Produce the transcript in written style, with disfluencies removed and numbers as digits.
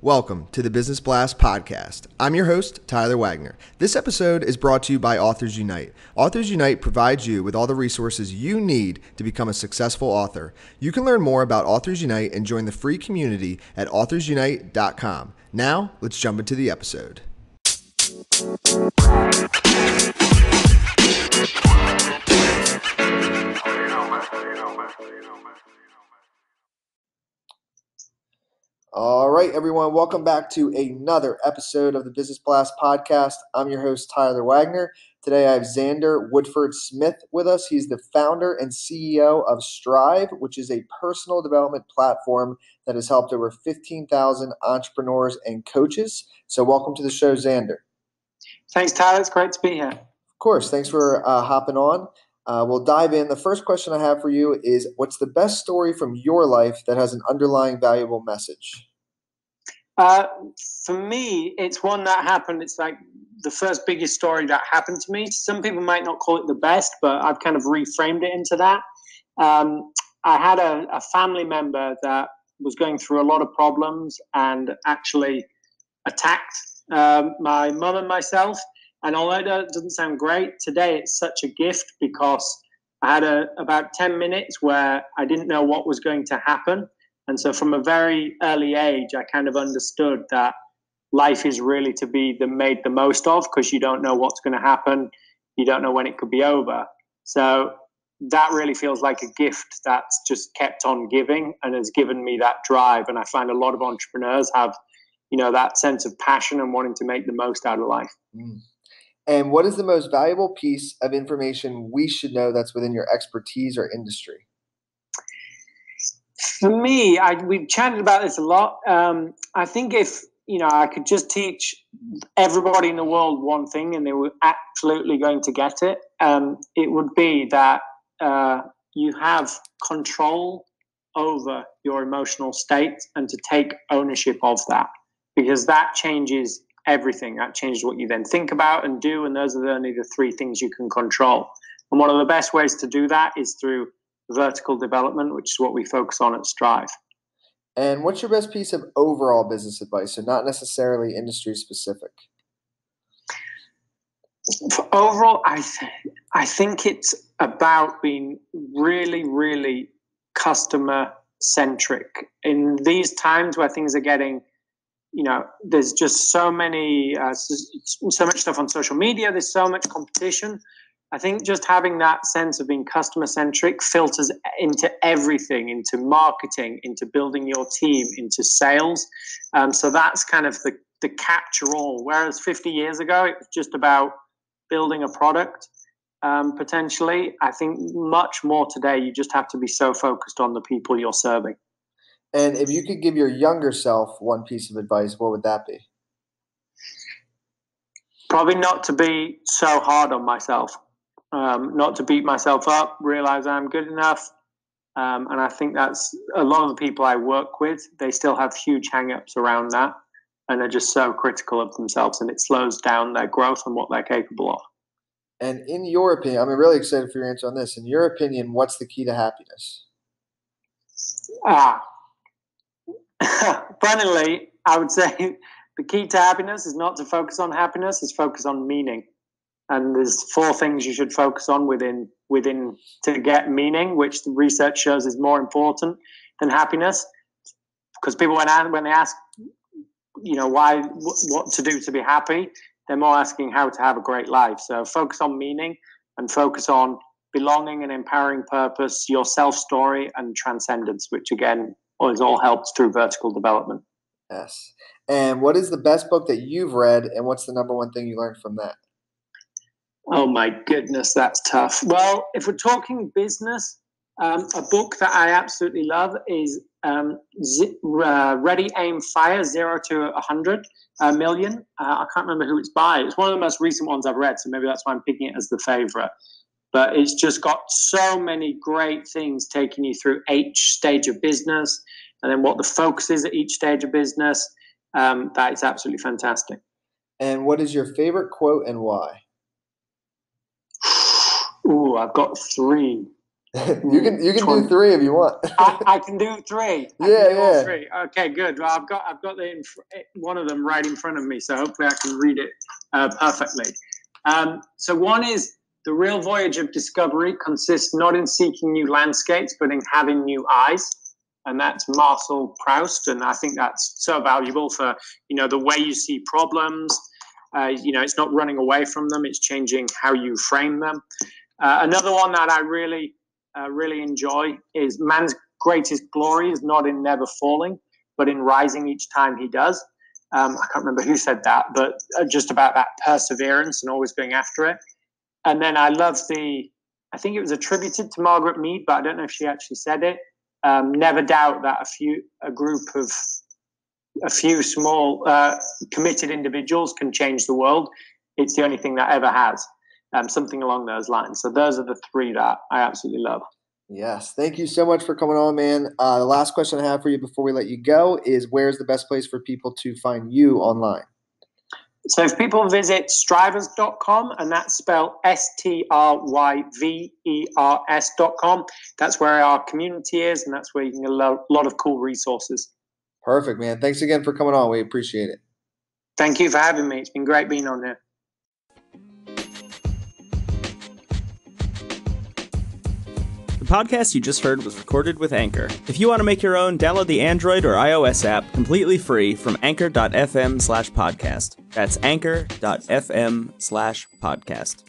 Welcome to the Business Blast podcast. I'm your host, Tyler Wagner. This episode is brought to you by Authors Unite. Authors Unite provides you with all the resources you need to become a successful author. You can learn more about Authors Unite and join the free community at authorsunite.com. Now, let's jump into the episode. All right, everyone, welcome back to another episode of the Business Blast podcast. I'm your host, Tyler Wagner. Today I have Zander Woodford-Smith with us. He's the founder and CEO of Stryv, which is a personal development platform that has helped over 15,000 entrepreneurs and coaches. So welcome to the show, Zander. Thanks, Tyler. It's great to be here. Of course. Thanks for hopping on. We'll dive in. The first question I have for you is, what's the best story from your life that has an underlying valuable message? For me, it's one that happened. It's like the first biggest story that happened to me. Some people might not call it the best, but I've kind of reframed it into that. I had a family member that was going through a lot of problems and actually attacked my mum and myself. And although it doesn't sound great, today it's such a gift because I had about 10 minutes where I didn't know what was going to happen. And so from a very early age, I kind of understood that life is really to be made the most of, because you don't know what's going to happen. You don't know when it could be over. So that really feels like a gift that's just kept on giving and has given me that drive. And I find a lot of entrepreneurs have, that sense of passion and wanting to make the most out of life. And what is the most valuable piece of information we should know that's within your expertise or industry? For me, we've chatted about this a lot. I think if, I could just teach everybody in the world one thing and they were absolutely going to get it, it would be that you have control over your emotional state and to take ownership of that, because that changes everything. That changes what you then think about and do, and those are only the three things you can control. And one of the best ways to do that is through vertical development, which is what we focus on at Stryv. And what's your best piece of overall business advice, so not necessarily industry specific? For overall, I think it's about being really, really customer centric. In these times where things are getting, there's just so much stuff on social media, there's so much competition. I think just having that sense of being customer-centric filters into everything, into marketing, into building your team, into sales. So that's kind of the catch-all. Whereas 50 years ago, it was just about building a product, potentially. I think much more today, you just have to be so focused on the people you're serving. And if you could give your younger self one piece of advice, what would that be? Probably not to be so hard on myself. Not to beat myself up, realize I'm good enough. And I think that's a lot of the people I work with, they still have huge hang-ups around that. And they're just so critical of themselves, and it slows down their growth and what they're capable of. And in your opinion, I'm really excited for your answer on this. In your opinion, what's the key to happiness? Funnily, I would say the key to happiness is not to focus on happiness, it's focus on meaning. And there's 4 things you should focus on within to get meaning, which the research shows is more important than happiness. Because people, when they ask, what to do to be happy, they're more asking how to have a great life. So focus on meaning and focus on belonging and empowering purpose, your self-story and transcendence, which again is all helped through vertical development. Yes. And what is the best book that you've read, and what's the number one thing you learned from that? Oh my goodness, that's tough. Well, if we're talking business, a book that I absolutely love is Ready, Aim, Fire, 0 to 100 million. I can't remember who it's by. It's one of the most recent ones I've read, so maybe that's why I'm picking it as the favorite. But it's just got so many great things taking you through each stage of business and then what the focus is at each stage of business. That is absolutely fantastic. And what is your favorite quote and why? Ooh, I've got 3. You can do 20. 3 if you want. I can do 3. I Yeah, can do all yeah. 3. Okay, good. Well, I've got one of them right in front of me, so hopefully I can read it perfectly. So one is, the real voyage of discovery consists not in seeking new landscapes, but in having new eyes. And that's Marcel Proust, and I think that's so valuable for, the way you see problems. It's not running away from them; it's changing how you frame them. Another one that I really enjoy is, man's greatest glory is not in never falling, but in rising each time he does. I can't remember who said that, but just about that perseverance and always going after it. And then I love I think it was attributed to Margaret Mead, but I don't know if she actually said it. Never doubt that a few small committed individuals can change the world. It's the only thing that ever has. Something along those lines. So those are the 3 that I absolutely love. Yes. Thank you so much for coming on, man. The last question I have for you before we let you go is, where's the best place for people to find you online? So if people visit stryvers.com, and that's spelled STRYVERS.com, that's where our community is, and that's where you can get a lot of cool resources. Perfect, man. Thanks again for coming on. We appreciate it. Thank you for having me. It's been great being on here. The podcast you just heard was recorded with Anchor. If you want to make your own, download the Android or iOS app completely free from anchor.fm/podcast. That's anchor.fm/podcast.